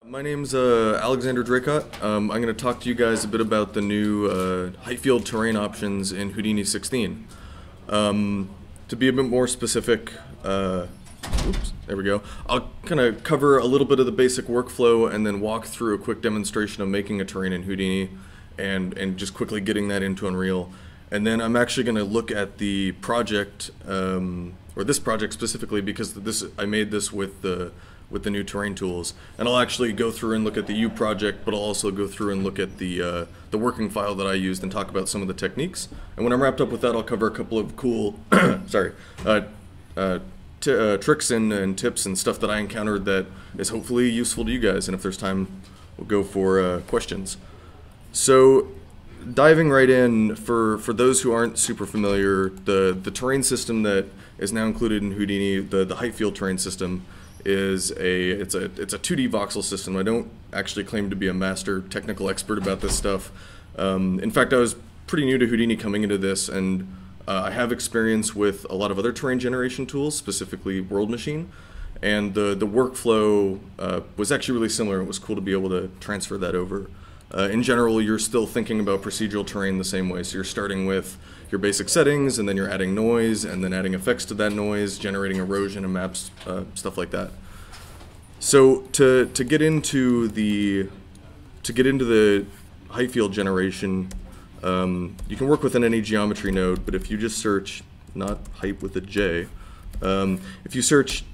My name's Alexander Dracott. I'm going to talk to you guys a bit about the new Highfield terrain options in Houdini 16. To be a bit more specific, oops, there we go. I'll kind of cover a little bit of the basic workflow and then walk through a quick demonstration of making a terrain in Houdini and just quickly getting that into Unreal. And then I'm actually going to look at the project, or this project specifically, because I made this with the new terrain tools, and I'll actually go through and look at the U project, but I'll also go through and look at the working file that I used and talk about some of the techniques. And when I'm wrapped up with that, I'll cover a couple of cool tricks and tips and stuff that I encountered that is hopefully useful to you guys. And if there's time, we'll go for questions. So diving right in, for those who aren't super familiar, the terrain system that is now included in Houdini, the Highfield terrain system, it's a 2D voxel system. I don't actually claim to be a master technical expert about this stuff. In fact, I was pretty new to Houdini coming into this, and I have experience with a lot of other terrain generation tools, specifically World Machine, and the workflow was actually really similar. It was cool to be able to transfer that over. In general, you're still thinking about procedural terrain the same way. So you're starting with your basic settings, and then you're adding noise, and then adding effects to that noise, generating erosion and maps, stuff like that. So to get into the Highfield generation, you can work within any geometry node. But if you just search, not height with a J, if you search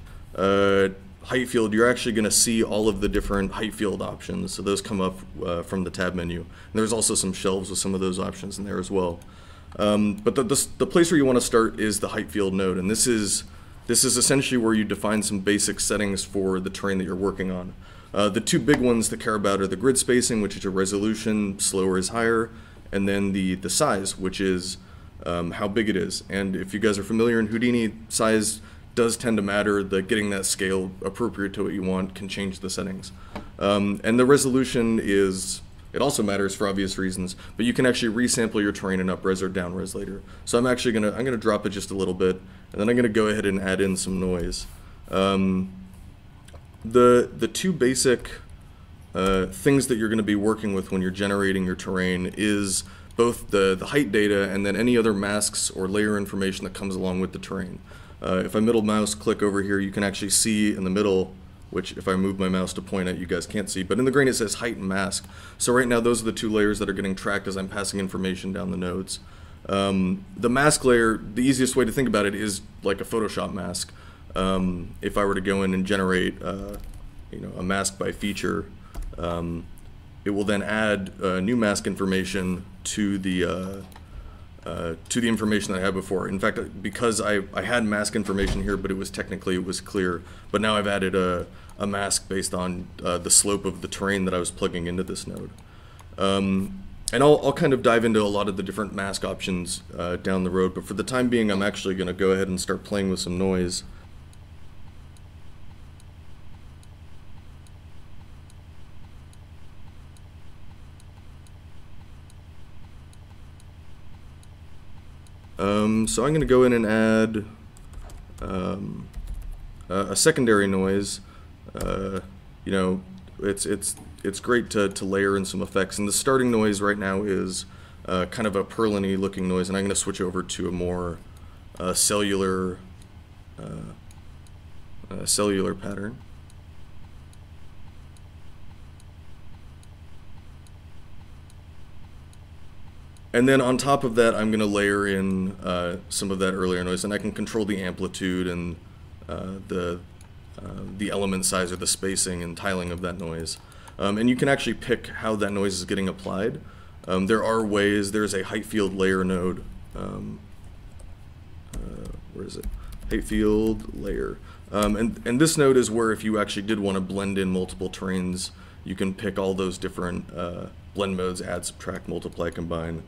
Highfield, you're actually going to see all of the different Highfield options. So those come up from the tab menu. And there's also some shelves with some of those options in there as well. But the place where you want to start is the Highfield node, and this is essentially where you define some basic settings for the terrain that you're working on. The two big ones that care about are the grid spacing, which is your resolution, slower is higher, and then the size, which is how big it is. And if you guys are familiar in Houdini, size does tend to matter. Getting that scale appropriate to what you want can change the settings. And the resolution it also matters for obvious reasons, but you can actually resample your terrain and up-res or down-res later. So I'm actually gonna drop it just a little bit, and then I'm gonna go ahead and add in some noise. The two basic things that you're gonna be working with when you're generating your terrain is both the height data and then any other masks or layer information that comes along with the terrain. If I middle mouse click over here, you can actually see in the middle, which if I move my mouse to point at, you guys can't see, but in the grain it says height and mask. So right now those are the two layers that are getting tracked as I'm passing information down the nodes. The mask layer, the easiest way to think about it is like a Photoshop mask. If I were to go in and generate a mask by feature, it will then add new mask information to the information that I had before. In fact, because I had mask information here, but it was clear. But now I've added a mask based on the slope of the terrain that I was plugging into this node. And I'll kind of dive into a lot of the different mask options down the road. But for the time being, I'm actually going to go ahead and start playing with some noise. So I'm going to go in and add a secondary noise. It's great to layer in some effects, and the starting noise right now is kind of a purlin-y looking noise, and I'm going to switch over to a more cellular pattern. And then on top of that, I'm going to layer in some of that earlier noise, and I can control the amplitude and the element size or the spacing and tiling of that noise. And you can actually pick how that noise is getting applied. There are ways. There's a Highfield Layer node. Where is it? Highfield Layer. And this node is where if you actually did want to blend in multiple terrains, you can pick all those different blend modes: add, subtract, multiply, combine.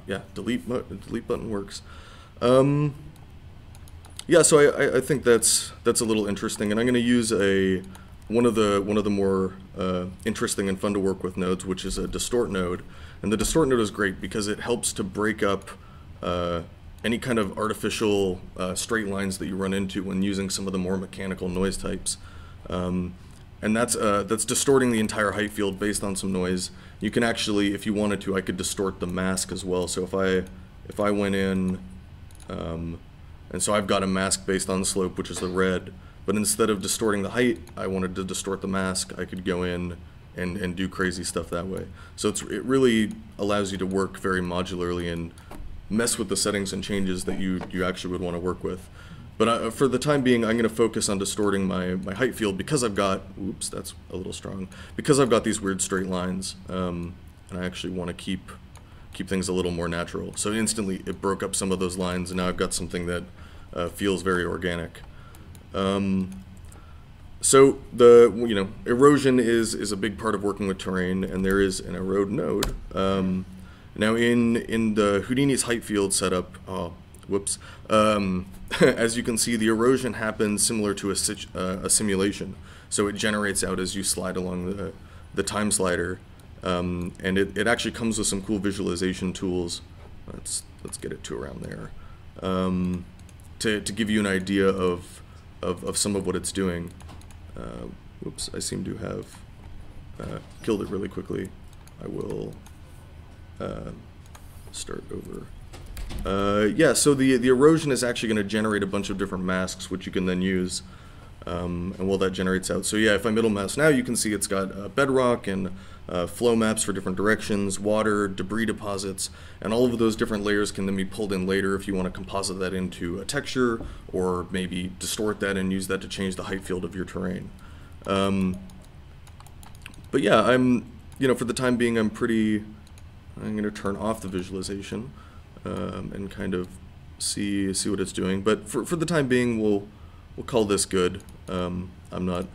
Yeah, delete button works. Yeah, so I think that's a little interesting, and I'm going to use one of the more interesting and fun to work with nodes, which is a distort node. And the distort node is great because it helps to break up any kind of artificial straight lines that you run into when using some of the more mechanical noise types. And that's distorting the entire height field based on some noise. You can actually, if you wanted to, I could distort the mask as well. So if I went in, and so I've got a mask based on the slope, which is the red, but instead of distorting the height, I wanted to distort the mask, I could go in and do crazy stuff that way. So it really allows you to work very modularly and mess with the settings and changes that you actually would want to work with. But for the time being, I'm going to focus on distorting my height field because I've got, oops, that's a little strong, because I've got these weird straight lines, and I actually want to keep things a little more natural. So instantly it broke up some of those lines, and now I've got something that feels very organic. So the erosion is a big part of working with terrain, and there is an erode node. Now in the Houdini's height field setup, whoops, as you can see, the erosion happens similar to a simulation. So it generates out as you slide along the time slider, and it actually comes with some cool visualization tools. Let's get it to around there, to give you an idea of some of what it's doing. Whoops, I seem to have killed it really quickly. I will start over. Yeah, so the erosion is actually going to generate a bunch of different masks, which you can then use, and while that generates out. So yeah, if I middle mouse now, you can see it's got bedrock and flow maps for different directions, water, debris deposits, and all of those different layers can then be pulled in later if you want to composite that into a texture, or maybe distort that and use that to change the height field of your terrain. But yeah, for the time being, I'm going to turn off the visualization and kind of see what it's doing. But for the time being, we'll call this good. I'm not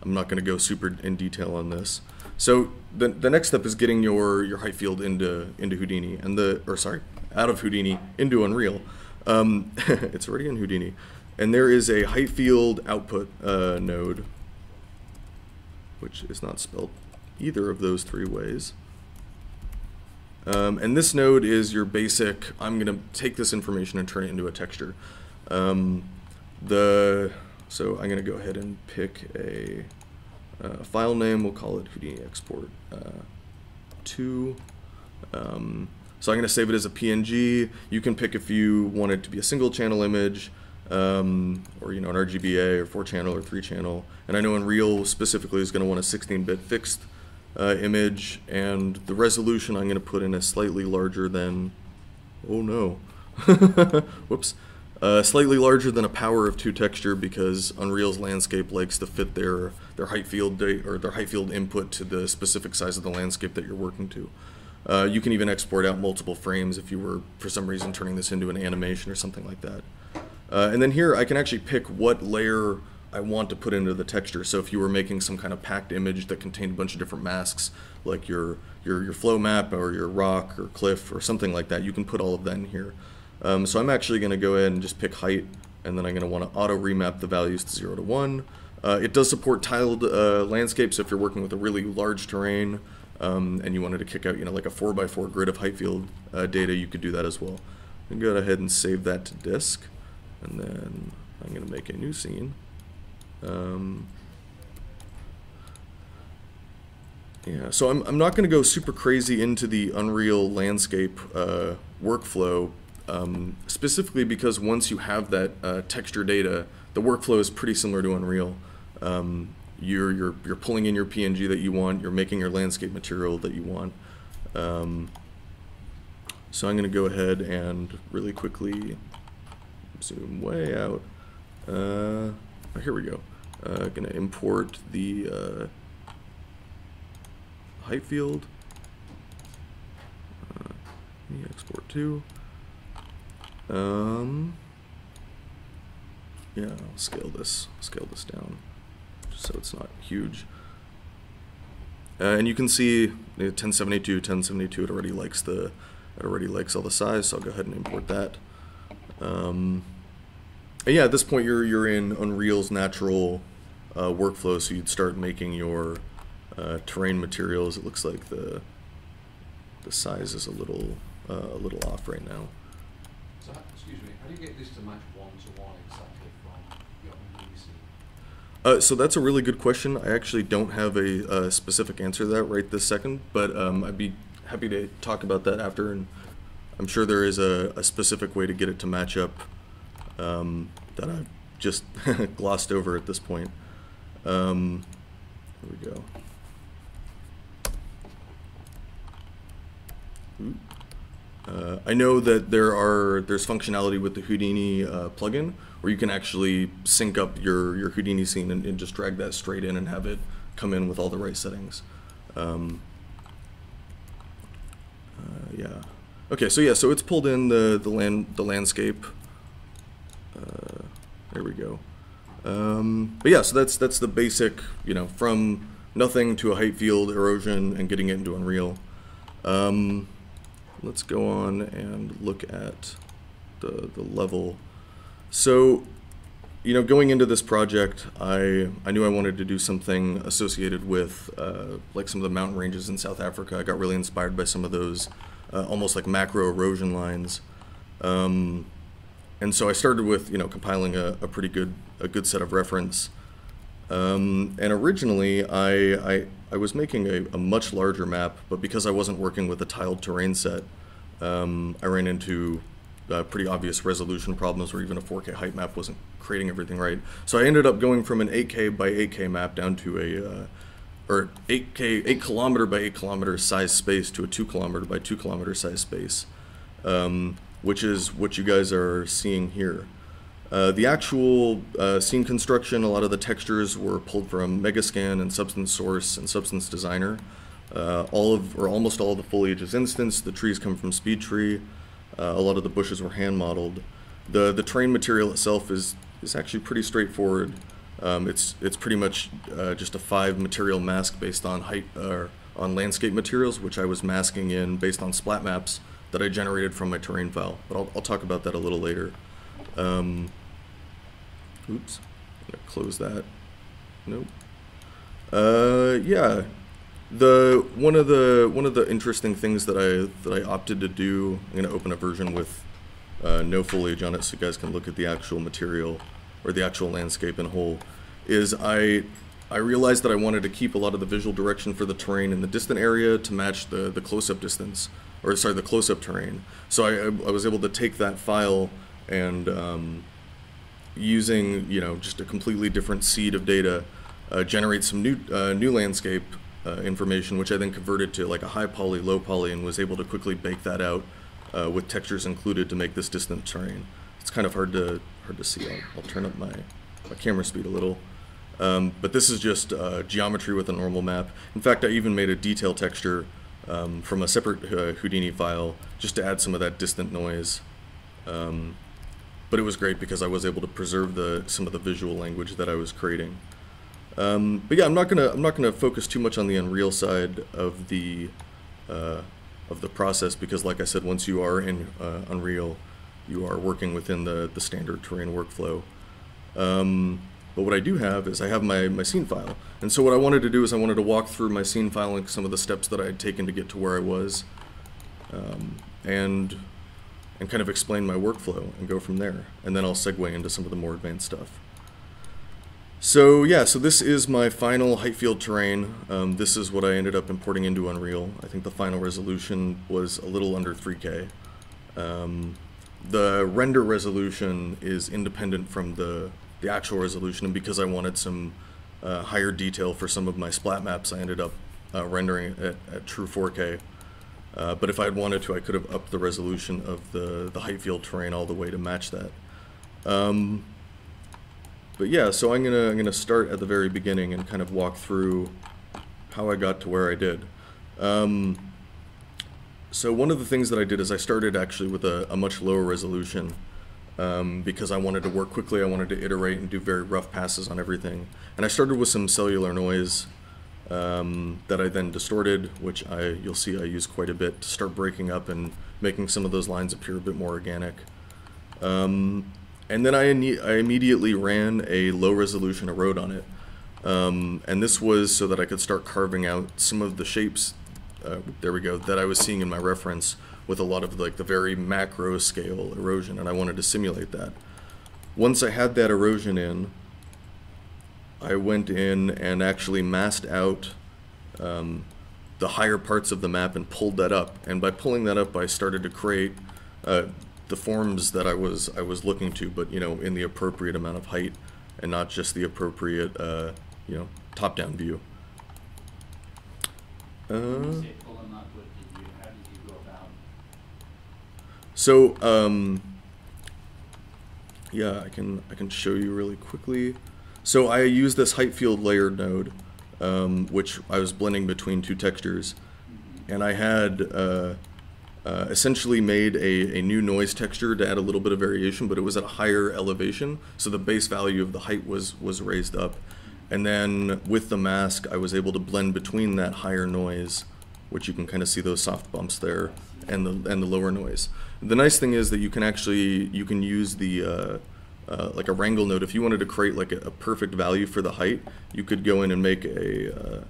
going to go super in detail on this. So the next step is getting your height field into Houdini, and out of Houdini into Unreal. It's already in Houdini, and there is a height field output node, which is not spelled either of those three ways. And this node is your basic, I'm going to take this information and turn it into a texture. So I'm going to go ahead and pick a file name. We'll call it Houdini Export 2. So I'm going to save it as a PNG. You can pick if you want it to be a single channel image, or an RGBA or 4-channel or 3-channel. And I know Unreal specifically is going to want a 16-bit fixed image, and the resolution I'm going to put in a slightly larger than, oh no, whoops, slightly larger than a power of 2 texture, because Unreal's landscape likes to fit their height field or their height field input to the specific size of the landscape that you're working to. You can even export out multiple frames if you were for some reason turning this into an animation or something like that. And then here I can actually pick what layer I want to put into the texture. So if you were making some kind of packed image that contained a bunch of different masks, like your flow map or your rock or cliff or something like that, you can put all of that in here. So I'm actually going to go ahead and just pick height, and then I'm going to want to auto remap the values to 0 to 1. It does support tiled landscapes. So if you're working with a really large terrain and you wanted to kick out like a 4x4 grid of height field data, you could do that as well. I'm going to go ahead and save that to disk, and then I'm going to make a new scene. Yeah, so I'm not going to go super crazy into the Unreal landscape workflow, specifically because once you have that texture data, the workflow is pretty similar to Unreal. You're pulling in your PNG that you want, you're making your landscape material that you want. So I'm going to go ahead and really quickly zoom way out. Here we go. Going to import the height field. Export 2. Yeah, I'll scale this down just so it's not huge. And you can see 1072, 1072. It already likes all the size, so I'll go ahead and import that. And yeah, at this point you're in Unreal's natural workflow, so you'd start making your terrain materials. It looks like the size is a little off right now. So, excuse me, how do you get this to match 1-to-1 exactly from your GDC? So that's a really good question. I actually don't have a specific answer to that right this second, but I'd be happy to talk about that after, and I'm sure there is a specific way to get it to match up that I've just glossed over at this point. Here we go. I know that there's functionality with the Houdini plugin where you can actually sync up your Houdini scene and just drag that straight in and have it come in with all the right settings. Yeah. Okay, so yeah, so it's pulled in the landscape. There we go. But yeah, so that's the basic, you know, from nothing to a height field, erosion, and getting it into Unreal. Let's go on and look at the level. So, you know, going into this project, I knew I wanted to do something associated with like some of the mountain ranges in South Africa. I got really inspired by some of those almost like macro erosion lines. And so I started with, you know, compiling a pretty good set of reference. And originally I was making a much larger map, but because I wasn't working with a tiled terrain set, I ran into pretty obvious resolution problems where even a 4K height map wasn't creating everything right. So I ended up going from an 8K by 8K map down to or 8 kilometer by 8 kilometer size space to a 2 kilometer by 2 kilometer size space, which is what you guys are seeing here. The actual scene construction, a lot of the textures were pulled from Megascan and Substance Source and Substance Designer. Almost all of the foliage is instanced. The trees come from SpeedTree. A lot of the bushes were hand modeled. The terrain material itself is actually pretty straightforward. It's pretty much just a 5 material mask based on on landscape materials, which I was masking in based on splat maps that I generated from my terrain file. But I'll talk about that a little later. Oops, I'm gonna close that. Nope. Yeah, one of the interesting things that I opted to do. I'm gonna open a version with no foliage on it, so you guys can look at the actual material or the actual landscape in whole. Is I realized that I wanted to keep a lot of the visual direction for the terrain in the distant area to match the close-up distance, or sorry, the close-up terrain. So I was able to take that file and using, you know, just a completely different seed of data, generate some new landscape information, which I then converted to like a high poly, low poly, and was able to quickly bake that out with textures included to make this distant terrain. It's kind of hard to see. I'll turn up my camera speed a little. But this is just geometry with a normal map. In fact, I even made a detail texture from a separate Houdini file just to add some of that distant noise. But it was great because I was able to preserve some of the visual language that I was creating. But yeah, I'm not gonna focus too much on the Unreal side of the process because, like I said, once you are in Unreal, you are working within the standard terrain workflow. But what I do have is I have my scene file, and so what I wanted to do is I wanted to walk through my scene file and some of the steps that I had taken to get to where I was, and kind of explain my workflow and go from there. And then I'll segue into some of the more advanced stuff. So yeah, so this is my final heightfield terrain. This is what I ended up importing into Unreal. I think the final resolution was a little under 3K. The render resolution is independent from the actual resolution, and because I wanted some higher detail for some of my splat maps, I ended up rendering it at true 4K. But if I had wanted to, I could have upped the resolution of the heightfield terrain all the way to match that. But yeah, so I'm gonna start at the very beginning and kind of walk through how I got to where I did. So one of the things that I did is I started actually with a much lower resolution because I wanted to work quickly. I wanted to iterate and do very rough passes on everything. And I started with some cellular noise that I then distorted, which you'll see I use quite a bit to start breaking up and making some of those lines appear a bit more organic. And then I immediately ran a low resolution erode on it. And this was so that I could start carving out some of the shapes, there we go, that I was seeing in my reference with a lot of like the very macro scale erosion, and I wanted to simulate that. Once I had that erosion in, I went in and actually masked out the higher parts of the map and pulled that up. And by pulling that up, I started to create the forms that I was looking to, but in the appropriate amount of height and not just the appropriate top-down view. So yeah, I can show you really quickly. So I use this Highfield Layer node, which I was blending between two textures, and I had essentially made a new noise texture to add a little bit of variation, but it was at a higher elevation, so the base value of the height was raised up. And then with the mask, I was able to blend between that higher noise, which you can kind of see those soft bumps there, and the lower noise. The nice thing is that you can use the like a wrangle node. If you wanted to create like a perfect value for the height, you could go in and make a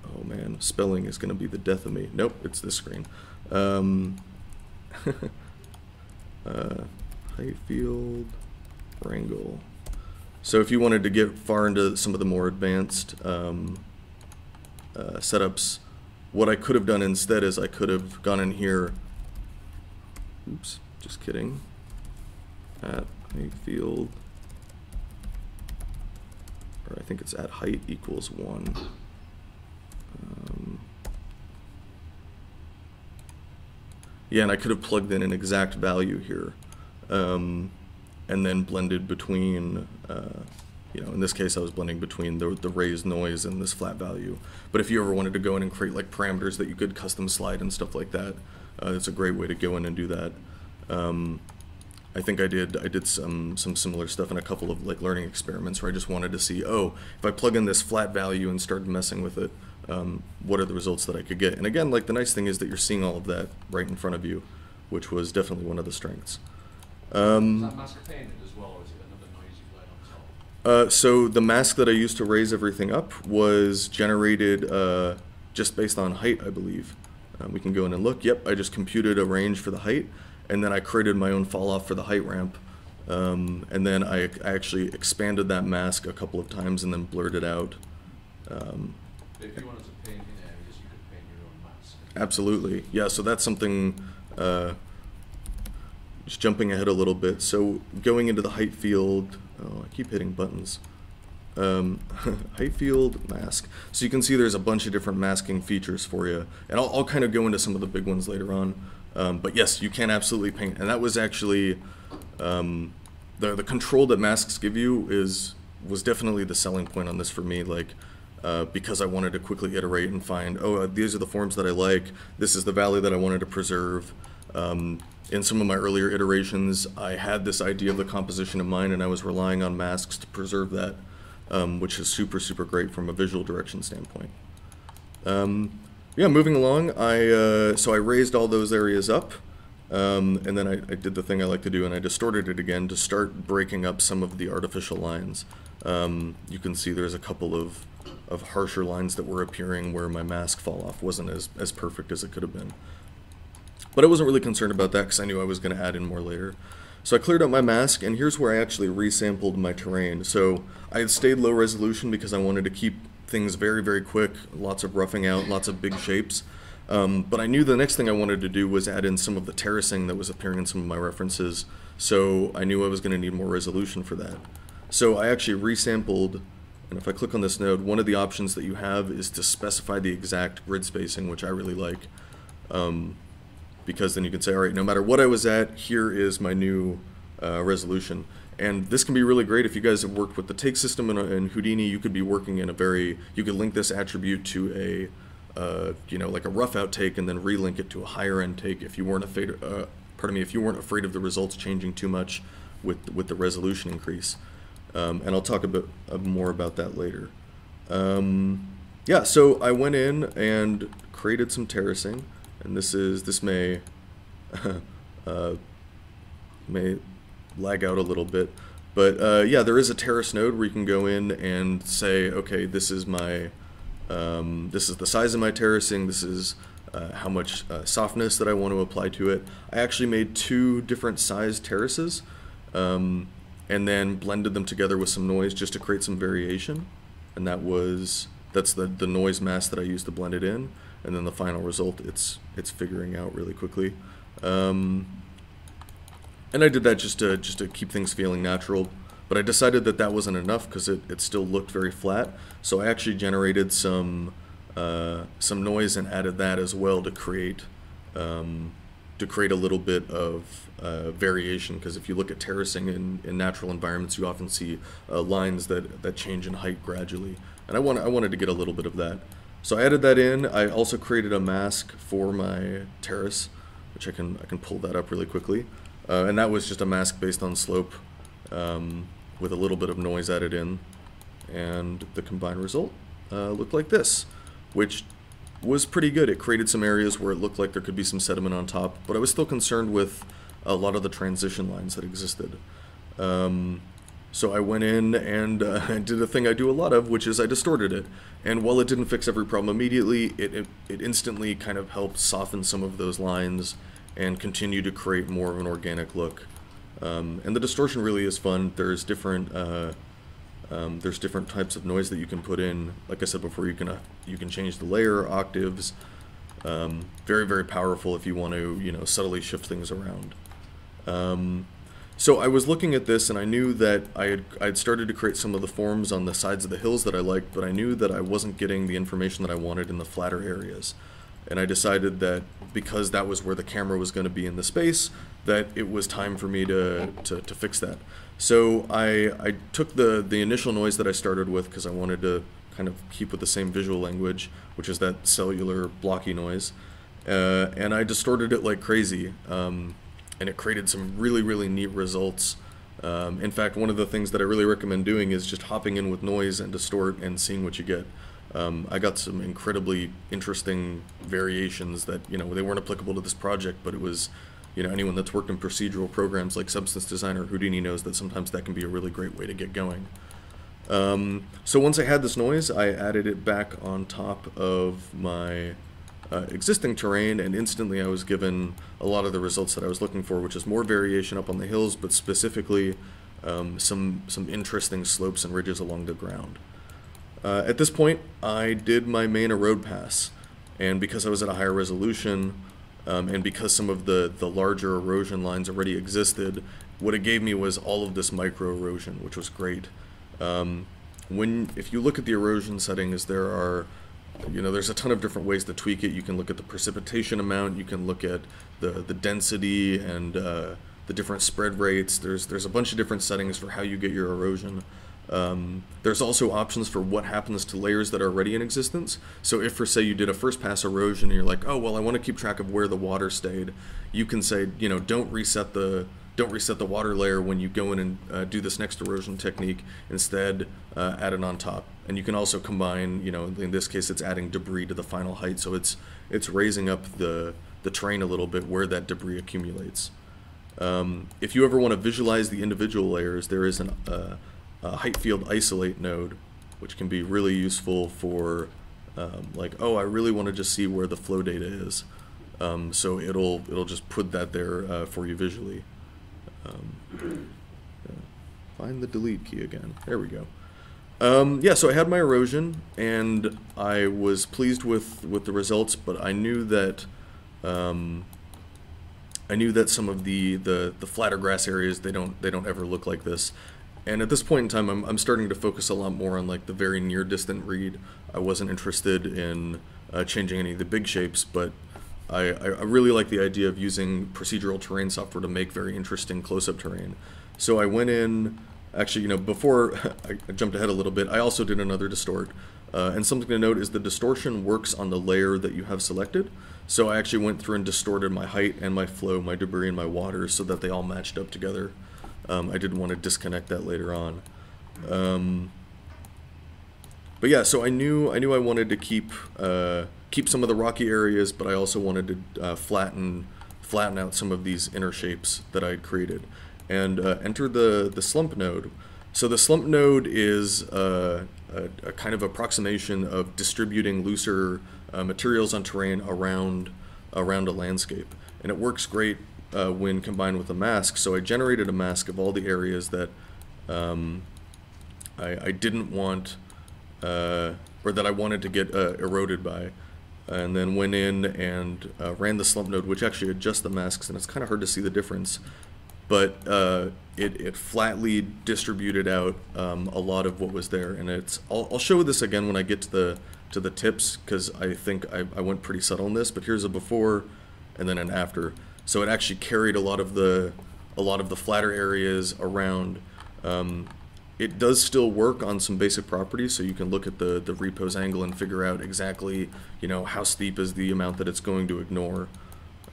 oh man, spelling is going to be the death of me. Nope, it's this screen. Highfield wrangle. So if you wanted to get far into some of the more advanced setups, what I could have done instead is I could have gone in here, oops, just kidding, at heightfield, or I think it's at height equals 1. Yeah, and I could have plugged in an exact value here. And then blended between, in this case I was blending between the raised noise and this flat value. But if you ever wanted to go in and create like parameters that you could custom slide and stuff like that, it's a great way to go in and do that. I think I did some similar stuff in a couple of like learning experiments where I just wanted to see, oh, if I plug in this flat value and started messing with it, what are the results that I could get? And again, like the nice thing is that you're seeing all of that right in front of you, which was definitely one of the strengths. Is that mask painted as well, or is it another noise you've laid on top? So the mask that I used to raise everything up was generated just based on height, I believe. We can go in and look. Yep, I just computed a range for the height, and then I created my own fall off for the height ramp. And then I actually expanded that mask a couple of times and then blurred it out. If you wanted to paint in areas, you could paint your own mask. Absolutely. Yeah, so that's something... just jumping ahead a little bit, so going into the height field, oh, I keep hitting buttons. Height field mask. So you can see there's a bunch of different masking features for you, and I'll kind of go into some of the big ones later on. But yes, you can absolutely paint, and that was actually the control that masks give you was definitely the selling point on this for me. Like because I wanted to quickly iterate and find, oh, these are the forms that I like. This is the value that I wanted to preserve. In some of my earlier iterations, I had this idea of the composition in mind, and I was relying on masks to preserve that, which is super, super great from a visual direction standpoint. Yeah, moving along, so I raised all those areas up, and then I did the thing I like to do, and I distorted it again to start breaking up some of the artificial lines. You can see there's a couple of harsher lines that were appearing where my mask fall off wasn't as perfect as it could have been. But I wasn't really concerned about that because I knew I was going to add in more later. So I cleared up my mask, and here's where I actually resampled my terrain. So I had stayed low resolution because I wanted to keep things very, very quick, lots of roughing out, lots of big shapes. But I knew the next thing I wanted to do was add in some of the terracing that was appearing in some of my references. So I knew I was going to need more resolution for that. So I actually resampled, and if I click on this node, one of the options that you have is to specify the exact grid spacing, which I really like. Because then you can say, all right, no matter what I was at, here is my new resolution. And this can be really great if you guys have worked with the take system in Houdini. You could be working in you could link this attribute to like a rough out take and then relink it to a higher end take if you weren't afraid, if you weren't afraid of the results changing too much with the resolution increase. And I'll talk a bit more about that later. Yeah, so I went in and created some terracing. And this may may lag out a little bit, but yeah, there is a terrace node where you can go in and say, okay, this is my this is the size of my terracing. This is how much softness that I want to apply to it. I actually made 2 different size terraces, and and then blended them together with some noise just to create some variation. And that's the noise mask that I used to blend it in. And then the final result, it's figuring out really quickly. And I did that just to keep things feeling natural. But I decided that that wasn't enough because it still looked very flat. So I actually generated some noise and added that as well to create a little bit of variation. Because if you look at terracing in natural environments, you often see lines that change in height gradually. And I wanted to get a little bit of that. So I added that in. I also created a mask for my terrace, which I can pull that up really quickly. And that was just a mask based on slope with a little bit of noise added in. And the combined result looked like this, which was pretty good. It created some areas where it looked like there could be some sediment on top, but I was still concerned with a lot of the transition lines that existed. So I went in and did a thing I do a lot of, which is I distorted it. And while it didn't fix every problem immediately, it instantly kind of helped soften some of those lines and continue to create more of an organic look. And the distortion really is fun. There's different types of noise that you can put in. Like I said before, you can change the layer, octaves. Very, very powerful if you want to subtly shift things around. So I was looking at this and I knew that I'd started to create some of the forms on the sides of the hills that I liked, but I knew that I wasn't getting the information that I wanted in the flatter areas. And I decided that because that was where the camera was going to be in the space, that it was time for me to fix that. So I took the initial noise that I started with because I wanted to kind of keep with the same visual language, which is that cellular blocky noise, and I distorted it like crazy. And it created some really, really neat results. In fact, one of the things that I really recommend doing is just hopping in with noise and distort and seeing what you get. I got some incredibly interesting variations that, they weren't applicable to this project, but it was, anyone that's worked in procedural programs like Substance Design or Houdini knows that sometimes that can be a really great way to get going. So once I had this noise, I added it back on top of my existing terrain, and instantly I was given a lot of the results that I was looking for, which is more variation up on the hills, but specifically some interesting slopes and ridges along the ground. At this point, I did my main erode pass, and because I was at a higher resolution, and because some of the larger erosion lines already existed, what it gave me was all of this micro erosion, which was great. If you look at the erosion settings, there's a ton of different ways to tweak it. You can look at the precipitation amount, you can look at the density and the different spread rates. There's a bunch of different settings for how you get your erosion. There's also options for what happens to layers that are already in existence. So if, for say, you did a first pass erosion and you're like, oh, well, I want to keep track of where the water stayed, you can say, don't reset the water layer when you go in and do this next erosion technique. Instead, add it on top. And you can also combine, in this case, it's adding debris to the final height, so it's raising up the terrain a little bit where that debris accumulates. If you ever want to visualize the individual layers, there is a heightfield isolate node, which can be really useful for like, oh, I really want to just see where the flow data is. So it'll just put that there for you visually. Find the delete key again. There we go. Yeah, so I had my erosion, and I was pleased with the results, but I knew that some of the flatter grass areas, they don't ever look like this. And at this point in time, I'm starting to focus a lot more on like the very near distant read. I wasn't interested in changing any of the big shapes, but I really like the idea of using procedural terrain software to make very interesting close-up terrain. So I went in, actually, before I jumped ahead a little bit, I also did another distort. And something to note is the distortion works on the layer that you have selected. So I actually went through and distorted my height and my flow, my debris and my water, so that they all matched up together. I didn't want to disconnect that later on. But yeah, so I knew I wanted to keep some of the rocky areas, but I also wanted to flatten out some of these inner shapes that I had created. And enter the slump node. So the slump node is a kind of approximation of distributing looser materials on terrain around a landscape, and it works great when combined with a mask. So I generated a mask of all the areas that I didn't want, or that I wanted to get eroded by, and then went in and ran the slump node, which actually adjusts the masks, and it's kind of hard to see the difference, but it flatly distributed out a lot of what was there, and I'll show this again when I get to the tips, because I think I went pretty subtle in this, but here's a before and then an after. So it actually carried a lot of the flatter areas around. It does still work on some basic properties, so you can look at the repose angle and figure out exactly, you know, how steep is the amount that it's going to ignore.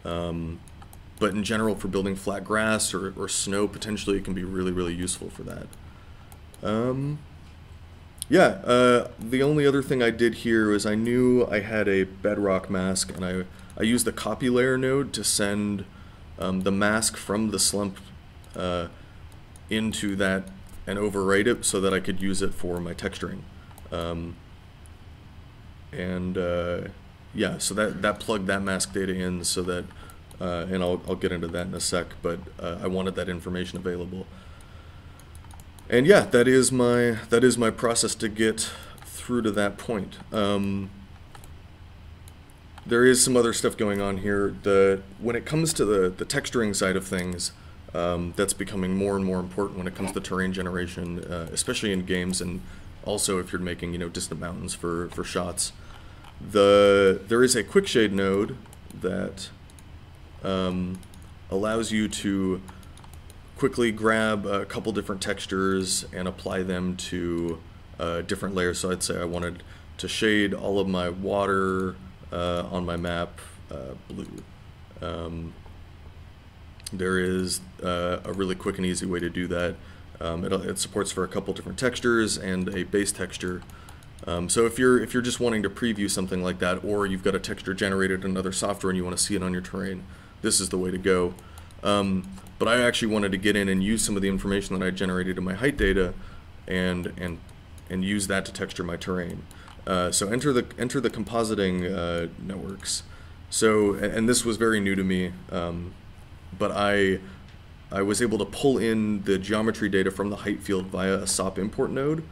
But in general, for building flat grass or snow, potentially it can be really, really useful for that. The only other thing I did here is I knew I had a bedrock mask, and I used the copy layer node to send the mask from the slump into that and overwrite it so that I could use it for my texturing. Yeah, so that plugged that mask data in so that, and I'll get into that in a sec, but I wanted that information available. And yeah, that is my process to get through to that point. There is some other stuff going on here. When it comes to the texturing side of things, that's becoming more and more important when it comes to terrain generation, especially in games, and also if you're making, you know, distant mountains for shots. There is a quick shade node that allows you to quickly grab a couple different textures and apply them to different layers. So I'd say I wanted to shade all of my water on my map blue. There is a really quick and easy way to do that. It supports for a couple different textures and a base texture. So if you're just wanting to preview something like that, or you've got a texture generated in another software and you want to see it on your terrain, this is the way to go. But I actually wanted to get in and use some of the information that I generated in my height data and use that to texture my terrain. So enter the compositing networks. So, and this was very new to me, but I was able to pull in the geometry data from the height field via a SOP import node,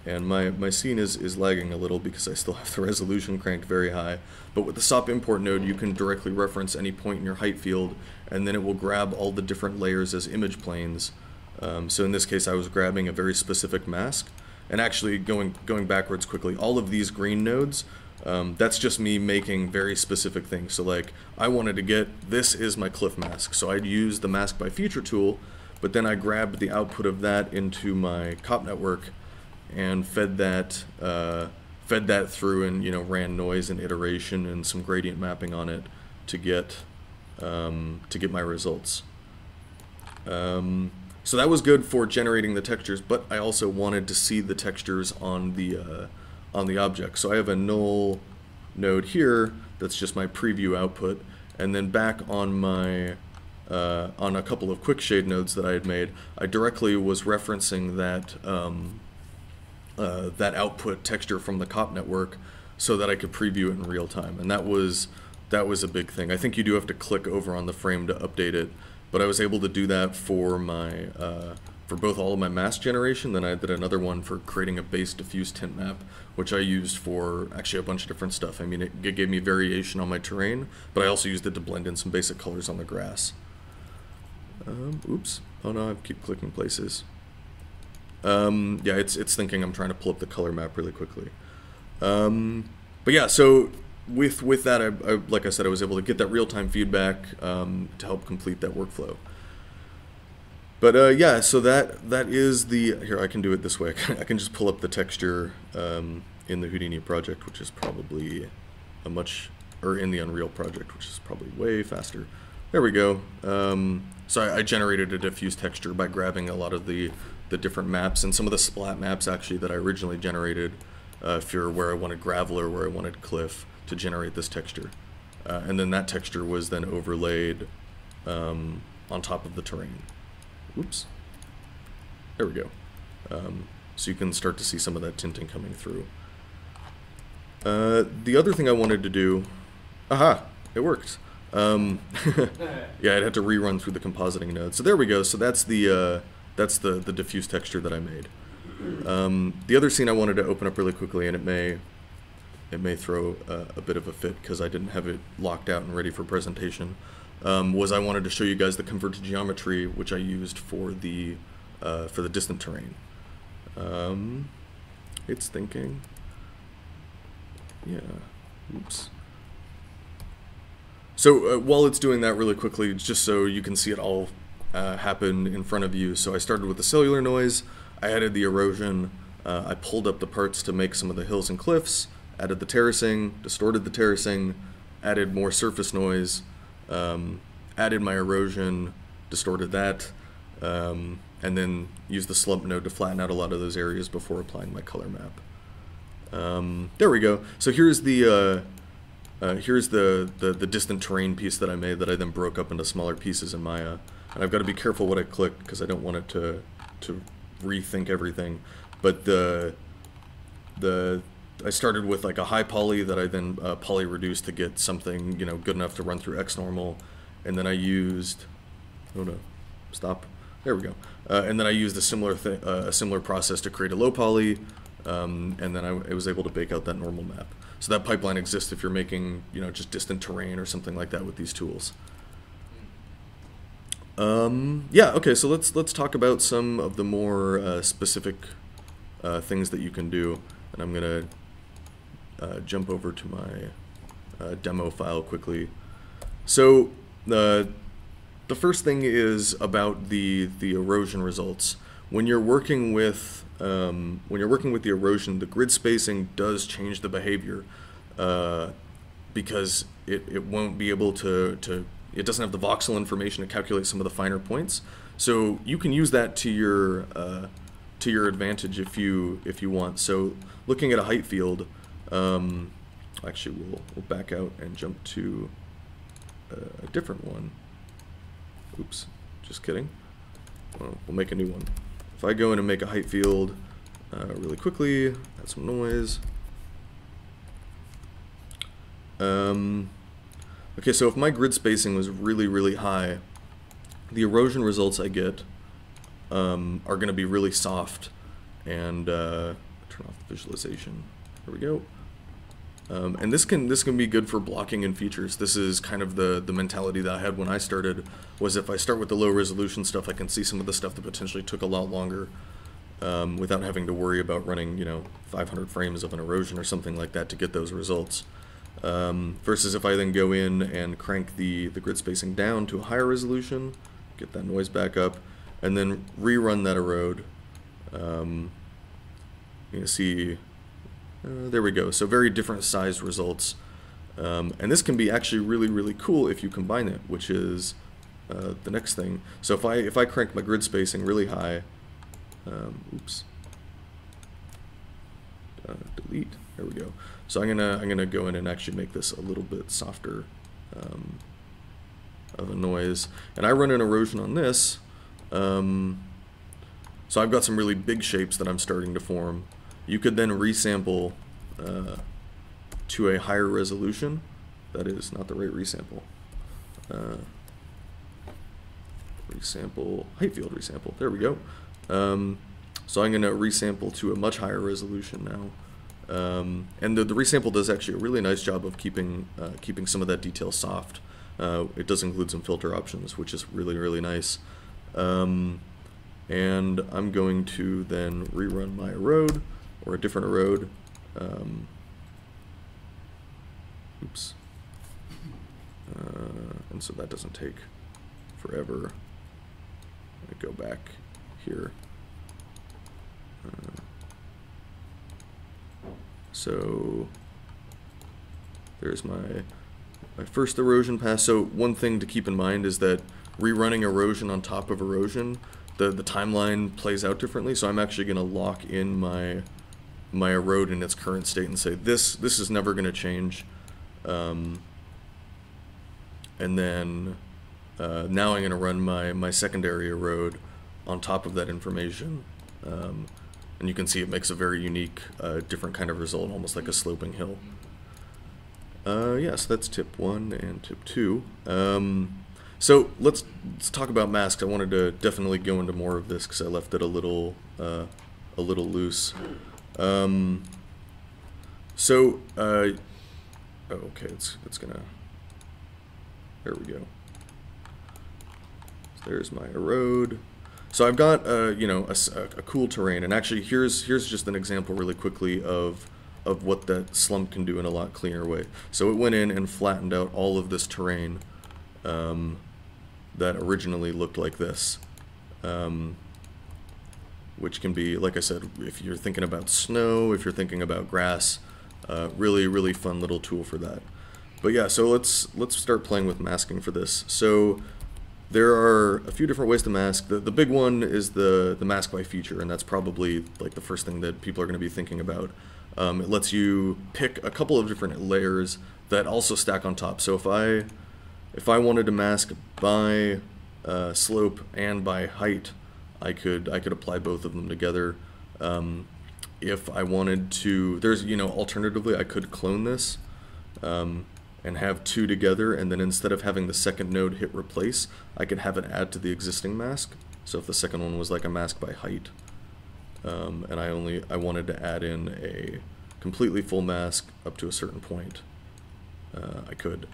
and my scene is lagging a little because I still have the resolution cranked very high. But with the SOP import node, you can directly reference any point in your height field, and then it will grab all the different layers as image planes. So in this case, I was grabbing a very specific mask. And actually, going backwards quickly, all of these green nodes, that's just me making very specific things. So like, I wanted to get, this is my cliff mask. So I'd use the mask by feature tool, but then I grabbed the output of that into my cop network and fed that through, and, you know, ran noise and iteration and some gradient mapping on it to get my results. So that was good for generating the textures, but I also wanted to see the textures on the object. So I have a null node here that's just my preview output, and then back on my on a couple of quick shade nodes that I had made, I directly was referencing that output texture from the cop network so that I could preview it in real time, and that was a big thing. I think you do have to click over on the frame to update it. But I was able to do that for my for both all of my mask generation. Then I did another one for creating a base diffuse tint map, which I used for actually a bunch of different stuff. I mean, it gave me variation on my terrain, but I also used it to blend in some basic colors on the grass. Oops. Oh no, I keep clicking places. Yeah, it's thinking I'm trying to pull up the color map really quickly. But yeah, so with that, I like I said, I was able to get that real-time feedback to help complete that workflow. But yeah, so that is the, here, I can do it this way. I can just pull up the texture in the Houdini project, which is probably in the Unreal project, which is probably way faster. There we go. So I generated a diffuse texture by grabbing a lot of the different maps and some of the splat maps actually that I originally generated for where I wanted gravel or where I wanted cliff, to generate this texture. And then that texture was then overlaid on top of the terrain. Oops. There we go. So you can start to see some of that tinting coming through. The other thing I wanted to do, aha, it worked. Yeah, I'd have to rerun through the compositing node. So there we go. So that's the that's the diffuse texture that I made. The other scene I wanted to open up really quickly, and it may throw a bit of a fit because I didn't have it locked out and ready for presentation, was I wanted to show you guys the converted geometry which I used for the distant terrain. It's thinking. Yeah. Oops. So while it's doing that really quickly, just so you can see it all happen in front of you. So I started with the cellular noise. I added the erosion. I pulled up the parts to make some of the hills and cliffs. Added the terracing. Distorted the terracing. Added more surface noise. Added my erosion. Distorted that. And then used the slump node to flatten out a lot of those areas before applying my color map. There we go. So here's the distant terrain piece that I made that I then broke up into smaller pieces in Maya. And I've got to be careful what I click because I don't want it to rethink everything. But I started with like a high poly that I then poly reduced to get something, you know, good enough to run through X normal. And then I used, oh no, stop. There we go. And then I used a similar process to create a low poly. And then I was able to bake out that normal map. So that pipeline exists if you're making, you know, just distant terrain or something like that with these tools. Yeah, okay, so let's talk about some of the more specific things that you can do. And I'm going to jump over to my demo file quickly. So the first thing is about the erosion results. When you're working with the erosion, the grid spacing does change the behavior because it won't be able to it doesn't have the voxel information to calculate some of the finer points. So you can use that to your advantage if you want. So looking at a height field, actually we'll back out and jump to a different one. Oops, just kidding. We'll make a new one. If I go in and make a height field really quickly, add some noise. Okay, so if my grid spacing was really, really high, the erosion results I get are going to be really soft. And turn off the visualization. There we go. And this can be good for blocking in features. This is kind of the mentality that I had when I started, was if I start with the low resolution stuff, I can see some of the stuff that potentially took a lot longer without having to worry about running, you know, 500 frames of an erosion or something like that to get those results. Versus if I then go in and crank the grid spacing down to a higher resolution, get that noise back up, and then rerun that erode, you see, there we go. So very different sized results. And this can be actually really, really cool if you combine it, which is the next thing. So if I crank my grid spacing really high, oops, delete. There we go. So I'm gonna go in and actually make this a little bit softer of a noise. And I run an erosion on this. So I've got some really big shapes that I'm starting to form. You could then resample to a higher resolution. That is not the right resample. Resample, Highfield resample. There we go. So I'm going to resample to a much higher resolution now. And the resample does actually a really nice job of keeping some of that detail soft. It does include some filter options, which is really, really nice. And I'm going to then rerun my erode, or a different erode. Oops. And so that doesn't take forever. I'm going to go back here. So there's my first erosion pass. So one thing to keep in mind is that rerunning erosion on top of erosion, the timeline plays out differently. So I'm actually going to lock in my erode in its current state and say this is never going to change. And then now I'm going to run my secondary erode on top of that information. And you can see it makes a very unique, different kind of result, almost like a sloping hill. Yeah, so that's tip 1 and tip 2. So let's talk about masks. I wanted to definitely go into more of this because I left it a little loose. Oh, okay, it's gonna. There we go. So there's my erode. So I've got you know, a cool terrain, and actually here's just an example really quickly of what that slump can do in a lot cleaner way. So it went in and flattened out all of this terrain that originally looked like this, which can be, like I said, if you're thinking about snow, if you're thinking about grass, really fun little tool for that. But yeah, so let's start playing with masking for this. So there are a few different ways to mask. The big one is the mask by feature, and that's probably like the first thing that people are going to be thinking about. It lets you pick a couple of different layers that also stack on top. So if I wanted to mask by slope and by height, I could apply both of them together. If I wanted to, there's, you know, alternatively I could clone this and have two together, and then instead of having the second node hit replace, I could have it add to the existing mask. So if the second one was like a mask by height, and I wanted to add in a completely full mask up to a certain point, I could.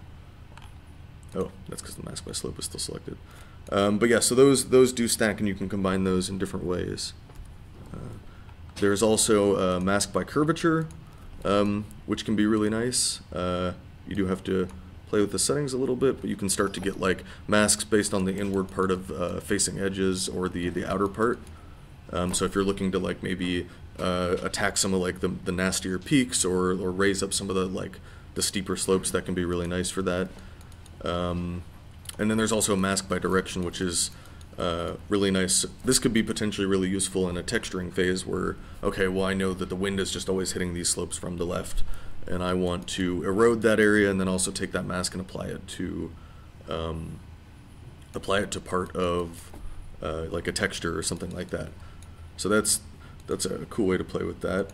Oh, that's because the mask by slope is still selected. But yeah, so those do stack, and you can combine those in different ways. There's also mask by curvature, which can be really nice. You do have to play with the settings a little bit, but you can start to get like masks based on the inward part of facing edges or the outer part. So if you're looking to like maybe attack some of like the nastier peaks or raise up some of the steeper slopes, that can be really nice for that. And then there's also a mask by direction, which is really nice. This could be potentially really useful in a texturing phase where, okay, well, I know that the wind is just always hitting these slopes from the left, and I want to erode that area and then also take that mask and apply it to part of like a texture or something like that. So that's a cool way to play with that.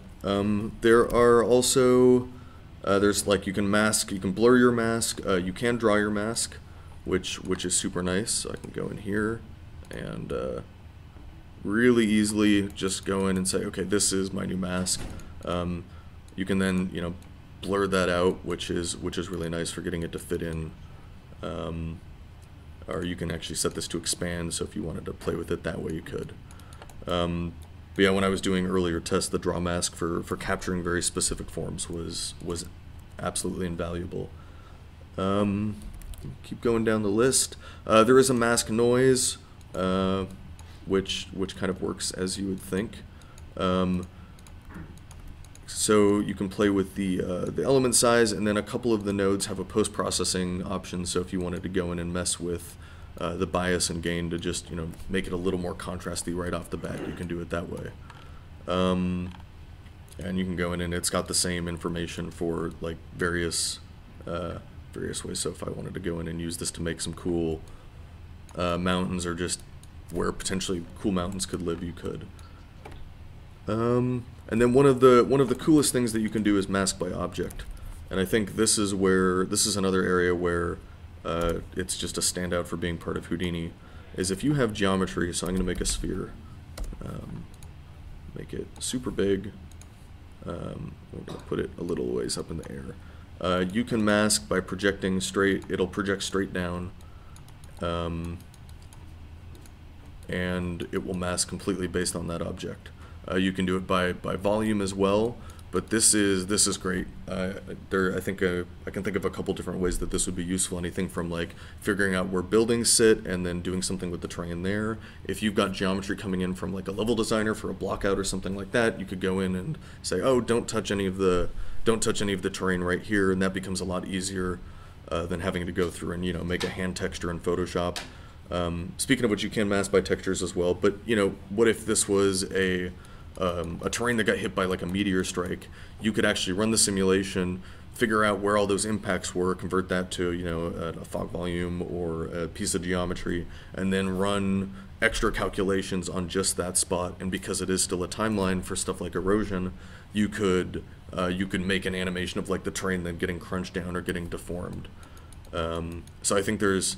There are also there's like you can blur your mask, you can draw your mask, which is super nice. So I can go in here and really easily just go in and say, okay, this is my new mask. You can then, you know, blur that out, which is really nice for getting it to fit in. Or you can actually set this to expand, so if you wanted to play with it that way, you could. But yeah, when I was doing earlier tests, the draw mask for capturing very specific forms was absolutely invaluable. Keep going down the list. There is a mask noise, which kind of works as you would think. So you can play with the element size, and then a couple of the nodes have a post-processing option. So if you wanted to go in and mess with the bias and gain to just, you know, make it a little more contrasty right off the bat, you can do it that way. And you can go in and it's got the same information for like various ways. So if I wanted to go in and use this to make some cool mountains, or just where potentially cool mountains could live, you could. And then one of the coolest things that you can do is mask by object, and I think this is another area where it's just a standout for being part of Houdini, is if you have geometry. So I'm going to make a sphere, make it super big. We're going to put it a little ways up in the air. You can mask by projecting straight. It'll project straight down, and it will mask completely based on that object. You can do it by volume as well, but this is great. I can think of a couple different ways that this would be useful. Anything from like figuring out where buildings sit and then doing something with the terrain there. If you've got geometry coming in from like a level designer for a block out or something like that, you could go in and say, oh, don't touch any of the terrain right here, and that becomes a lot easier than having to go through and, you know, make a hand texture in Photoshop. Speaking of which, you can mask by textures as well, but, you know, what if this was a terrain that got hit by like a meteor strike? You could actually run the simulation, figure out where all those impacts were, convert that to, you know, a fog volume or a piece of geometry, and then run extra calculations on just that spot. And because it is still a timeline for stuff like erosion, you could make an animation of like the terrain then getting crunched down or getting deformed. So I think there's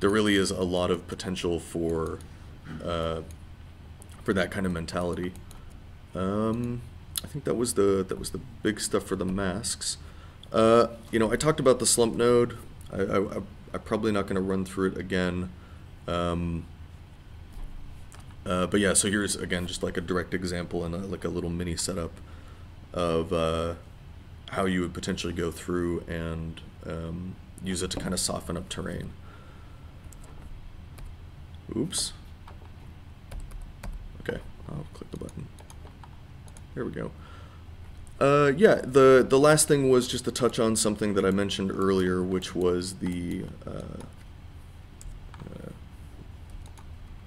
there really is a lot of potential for that kind of mentality. I think that was the big stuff for the masks. You know, I talked about the slump node. I'm probably not going to run through it again. But yeah, so here's again just like a direct example and like a little mini setup of how you would potentially go through and use it to kind of soften up terrain. Oops. Okay, I'll click the button. There we go. Yeah, the last thing was just to touch on something that I mentioned earlier, which was the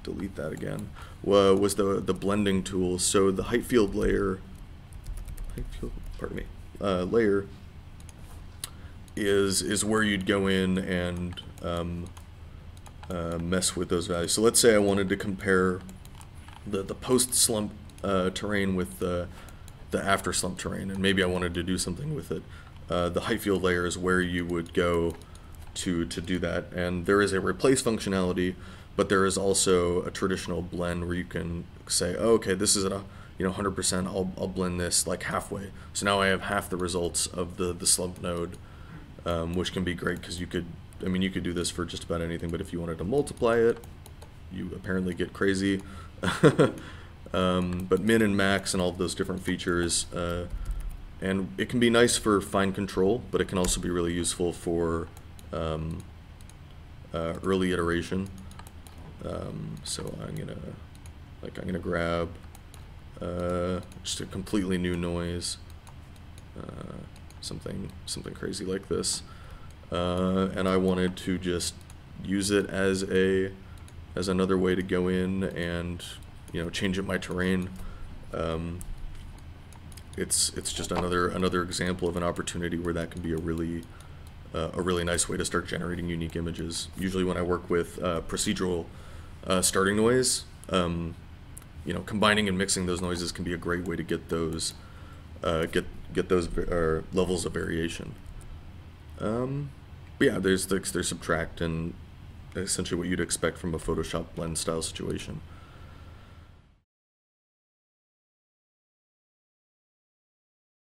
delete that again. Was the blending tool. So the Highfield layer, layer is where you'd go in and mess with those values. So let's say I wanted to compare the post slump terrain with the after slump terrain, and maybe I wanted to do something with it. The Highfield layer is where you would go to do that, and there is a replace functionality, but there is also a traditional blend where you can say, oh, okay, this is at 100%. I'll blend this like halfway. So now I have half the results of the slump node, which can be great because you could do this for just about anything. But if you wanted to multiply it, you apparently get crazy. But min and max and all of those different features, and it can be nice for fine control, but it can also be really useful for early iteration. So I'm gonna grab just a completely new noise, something crazy like this, and I wanted to just use it as another way to go in and change up my terrain. It's just another example of an opportunity where that can be a really nice way to start generating unique images. Usually when I work with procedural starting noise, combining and mixing those noises can be a great way to get those levels of variation. But yeah, there's subtract and essentially what you'd expect from a Photoshop blend style situation.